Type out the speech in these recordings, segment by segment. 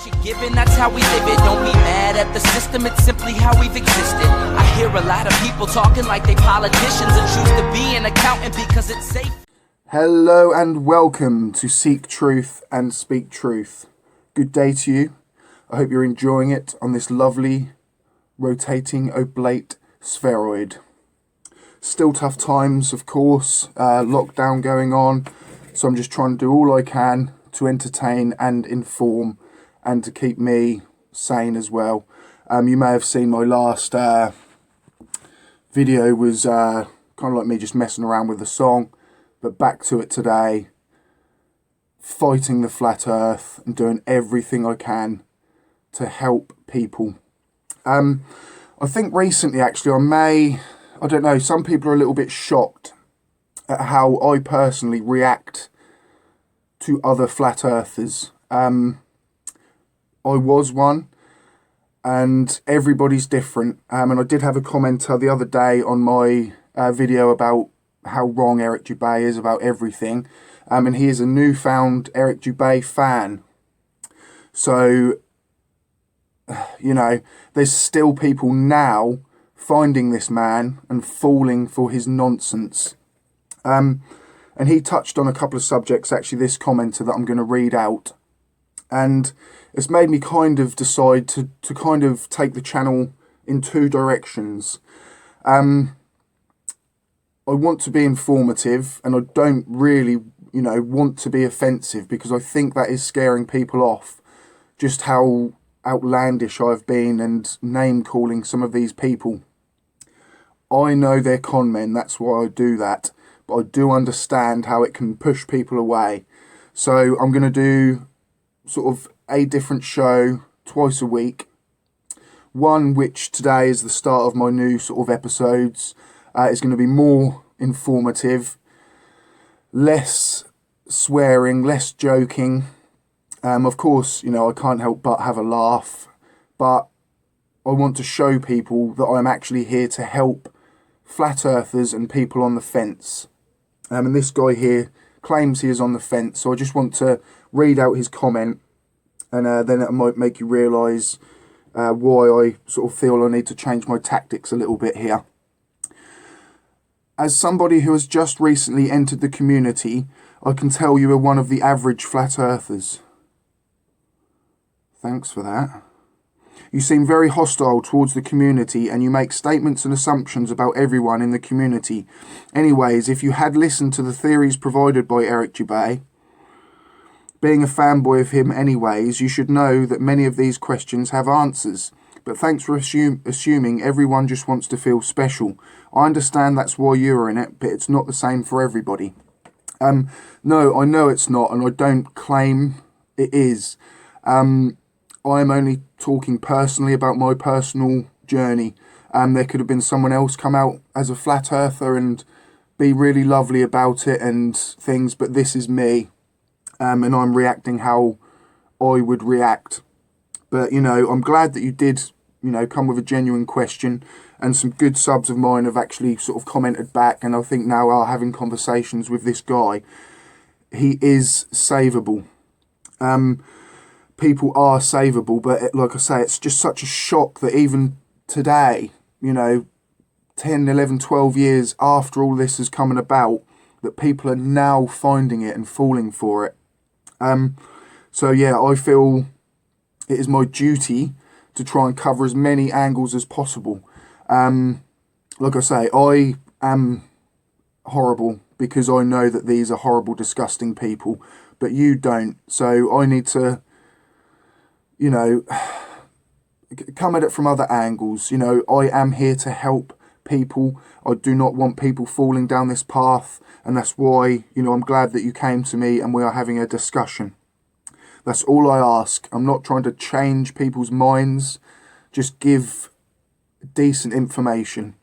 what you're given, that's how we live it. Don't be mad at the system, it's simply how we've existed. I hear a lot of people talking like they politicians and choose to be an accountant because it's safe. Hello and welcome to Seek Truth and Speak Truth. Good day to you. I hope you're enjoying it on this lovely rotating oblate spheroid. Still tough times, of course, lockdown going on, so I'm just trying to do all I can to entertain and inform and to keep me sane as well. You may have seen my last video was kind of like me just messing around with the song, but back to it today, fighting the flat earth and doing everything I can to help people. I think recently actually I don't know, some people are a little bit shocked at how I personally react to other flat earthers. I was one, and everybody's different. And I did have a commenter the other day on my video about how wrong Eric Dubay is about everything. And he is a newfound Eric Dubay fan. So, you know, there's still people now finding this man and falling for his nonsense. And he touched on a couple of subjects, actually, this commenter that I'm going to read out. And it's made me kind of decide to kind of take the channel in two directions. I want to be informative, and I don't really, want to be offensive, because I think that is scaring people off, just how outlandish I've been and name-calling some of these people. I know they're con men, that's why I do that. But I do understand how it can push people away. So I'm going to do sort of a different show twice a week. One which today is the start of my new sort of episodes. It's going to be more informative, less swearing, less joking. Of course, I can't help but have a laugh. But I want to show people that I'm actually here to help flat earthers and people on the fence. And this guy here claims he is on the fence, so I just want to read out his comment, and then it might make you realise why I sort of feel I need to change my tactics a little bit here. As somebody who has just recently entered the community, I can tell you are one of the average flat earthers. Thanks for that. You seem very hostile towards the community, and you make statements and assumptions about everyone in the community. Anyways, if you had listened to the theories provided by Eric Dubay, being a fanboy of him anyways, you should know that many of these questions have answers. But thanks for assuming everyone just wants to feel special. I understand that's why you're in it, but it's not the same for everybody. No, I know it's not, and I don't claim it is. I'm only talking personally about my personal journey. There could have been someone else come out as a flat earther and be really lovely about it and things, but this is me, and I'm reacting how I would react. But, I'm glad that you did, come with a genuine question, and some good subs of mine have actually sort of commented back, and I think now are having conversations with this guy. He is savable. People are savable, but like I say, it's just such a shock that even today, 10, 11, 12 years after all this has come about, that people are now finding it and falling for it. So yeah, I feel it is my duty to try and cover as many angles as possible. Like I say, I am horrible because I know that these are horrible, disgusting people, but you don't. So I need to come at it from other angles. I am here to help people. I do not want people falling down this path, and that's why, I'm glad that you came to me and we are having a discussion. That's all I ask. I'm not trying to change people's minds, just give decent information.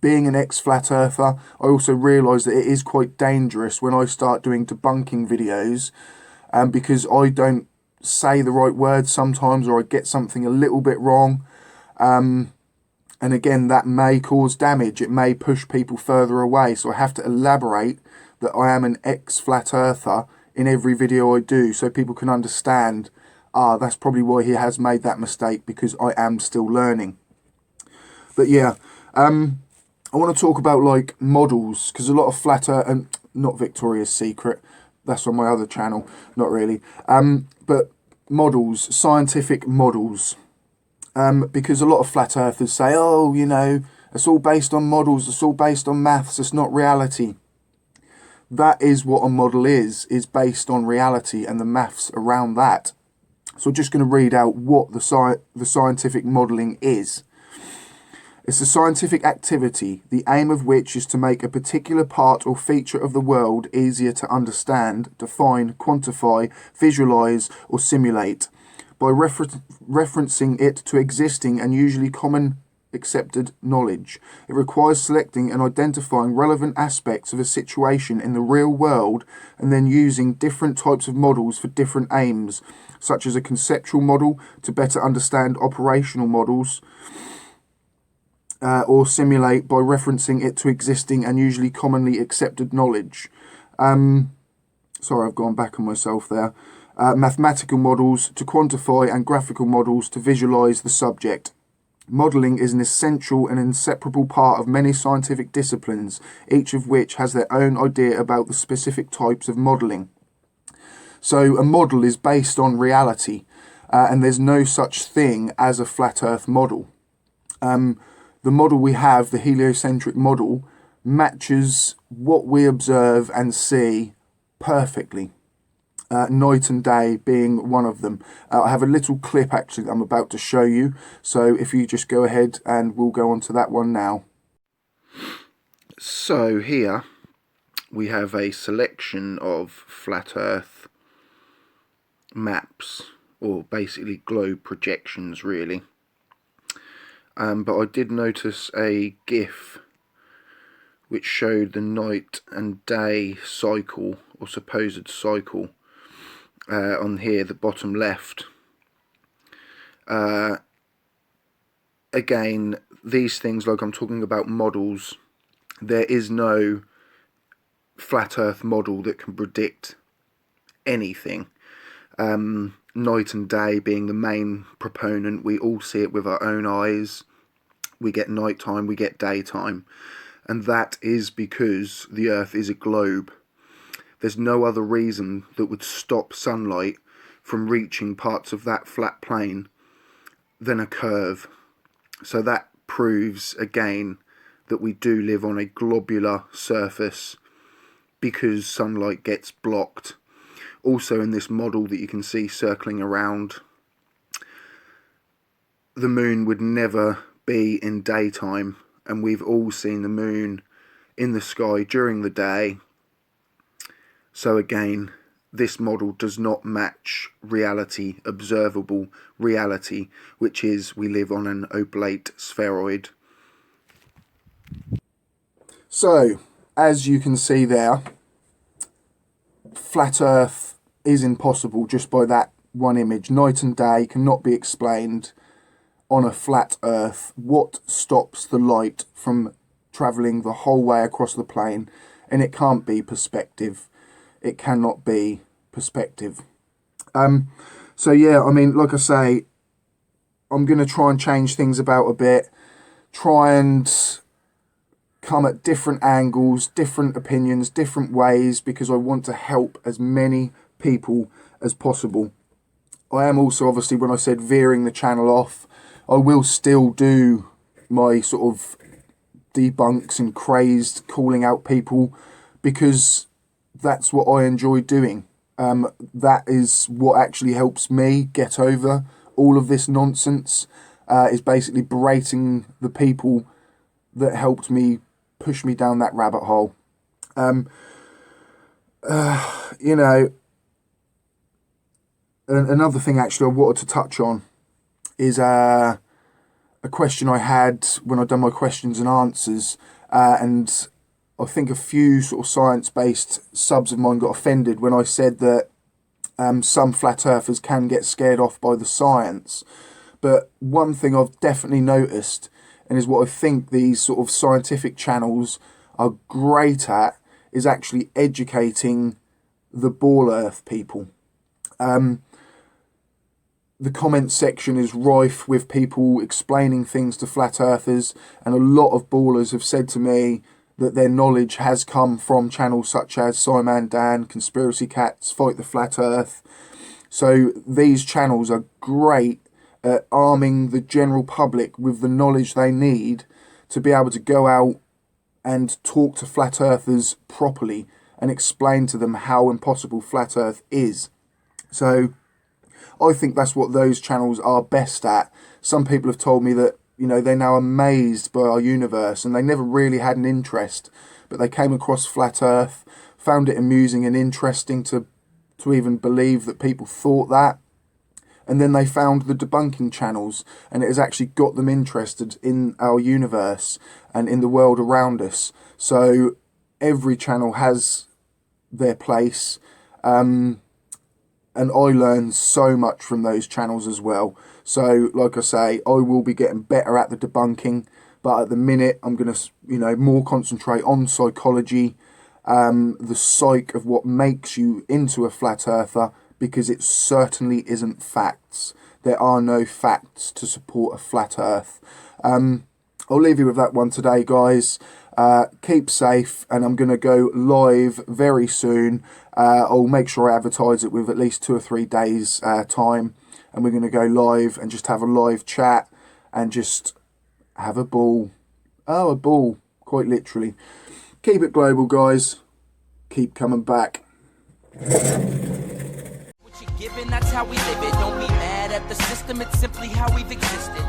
Being an ex-flat earther, I also realise that it is quite dangerous when I start doing debunking videos, because I don't say the right words sometimes, or I get something a little bit wrong, and again, that may cause damage. It may push people further away, so I have to elaborate that I am an ex-flat earther in every video I do, so people can understand that's probably why he has made that mistake, because I am still learning. But yeah, I want to talk about like models, because a lot of flat earth, and not Victoria's Secret, that's on my other channel, not really, but models, scientific models, because a lot of flat earthers say, oh, you know, it's all based on models, it's all based on maths, it's not reality. That is what a model is based on reality and the maths around that. So I'm just going to read out what the scientific modelling is. It's a scientific activity, the aim of which is to make a particular part or feature of the world easier to understand, define, quantify, visualise or simulate, by referencing it to existing and usually common accepted knowledge. It requires selecting and identifying relevant aspects of a situation in the real world and then using different types of models for different aims, such as a conceptual model to better understand operational models, or simulate by referencing it to existing and usually commonly accepted knowledge. Sorry, I've gone back on myself there. Mathematical models to quantify and graphical models to visualise the subject. Modelling is an essential and inseparable part of many scientific disciplines, each of which has their own idea about the specific types of modelling. So a model is based on reality, and there's no such thing as a flat earth model. The model we have, the heliocentric model, matches what we observe and see perfectly. Night and day being one of them. I have a little clip actually that I'm about to show you, so if you just go ahead and we'll go on to that one now. So here we have a selection of flat earth maps, or basically globe projections really. But I did notice a GIF which showed the night and day cycle, or supposed cycle, on here, the bottom left. Again, these things, like I'm talking about models, there is no flat earth model that can predict anything. Night and day being the main proponent, we all see it with our own eyes. We get nighttime, we get daytime, and that is because the earth is a globe. There's no other reason that would stop sunlight from reaching parts of that flat plane than a curve. So that proves again that we do live on a globular surface because sunlight gets blocked. Also in this model that you can see circling around, the moon would never be in daytime, and we've all seen the moon in the sky during the day. So again, this model does not match reality, observable reality, which is we live on an oblate spheroid. So, as you can see there, flat earth is impossible just by that one image. Night and day cannot be explained on a flat earth. What stops the light from travelling the whole way across the plane? And it can't be perspective. It cannot be perspective. So yeah, I mean, like I say, I'm going to try and change things about a bit, try and come at different angles, different opinions, different ways, because I want to help as many people as possible. I am also, obviously, when I said veering the channel off, I will still do my sort of debunks and crazed calling out people, because that's what I enjoy doing. That is what actually helps me get over all of this nonsense, is basically berating the people that helped me push me down that rabbit hole. You know, another thing actually I wanted to touch on is a question I had when I'd done my questions and answers, and I think a few sort of science-based subs of mine got offended when I said that some flat earthers can get scared off by the science. But one thing I've definitely noticed, and is what I think these sort of scientific channels are great at, is actually educating the ball earth people. the comment section is rife with people explaining things to flat earthers, and a lot of ballers have said to me that their knowledge has come from channels such as Simon Dan, Conspiracy Cats, Fight the Flat Earth. So these channels are great at arming the general public with the knowledge they need to be able to go out and talk to flat earthers properly and explain to them how impossible flat earth is. So I think that's what those channels are best at. Some people have told me that, you know, they're now amazed by our universe and they never really had an interest, but they came across flat earth, found it amusing and interesting to even believe that people thought that. And then they found the debunking channels, and it has actually got them interested in our universe and in the world around us. So every channel has their place, and I learned so much from those channels as well. So like I say, I will be getting better at the debunking, but at the minute I'm going to, you know, more concentrate on psychology, the psyche of what makes you into a flat earther, because it certainly isn't facts. There are no facts to support a flat earth. I'll leave you with that one today, guys. Keep safe, and I'm going to go live very soon. I'll make sure I advertise it with at least 2 or 3 days time, and we're going to go live and just have a live chat and just have a ball. Oh, a ball, quite literally. Keep it global, guys. Keep coming back. Given, that's how we live it. Don't be mad at the system, it's simply how we've existed.